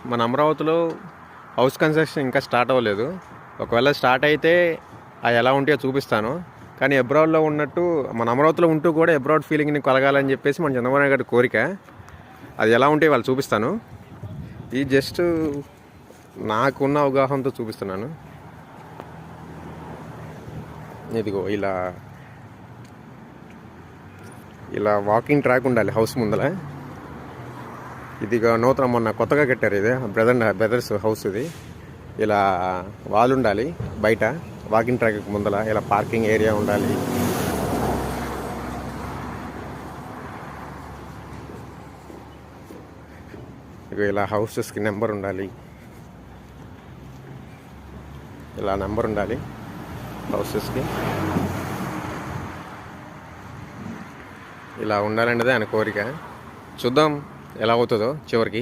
మన అమరావతిలో house construction ఇంకా స్టార్ట్ అవ్వలేదు. ఒకవేళ స్టార్ట్ అయితే అవి ఎలా ఉంటాయో చూపిస్తాను. కానీ అబ్రాడ్లో ఉన్నట్టు మన అమరావతిలో ఉంటూ కూడా అబ్రాడ్ ఫీలింగ్ని కలగాలని చెప్పేసి మన చంద్రబాబు నాయుడు గారి కోరిక. అది ఎలా ఉంటాయో వాళ్ళు చూపిస్తాను. ఇది జస్ట్ నాకున్న అవగాహనతో చూపిస్తున్నాను. ఇదిగో ఇలా వాకింగ్ ట్రాక్ ఉండాలి హౌస్ ముందర. ఇదిగా నూతన మొన్న కొత్తగా కట్టారు. ఇది బ్రదర్స్ హౌస్. ఇది ఇలా వాల్ ఉండాలి బయట వాకింగ్ ట్రాక్ ముందర. ఇలా పార్కింగ్ ఏరియా ఉండాలి. ఇక ఇలా హౌసెస్కి నెంబర్ ఉండాలి. ఇలా నెంబర్ ఉండాలి హౌసెస్కి. ఇలా ఉండాలన్నదే ఆయన కోరిక. చూద్దాం ఎలా అవుతుందో చివరికి.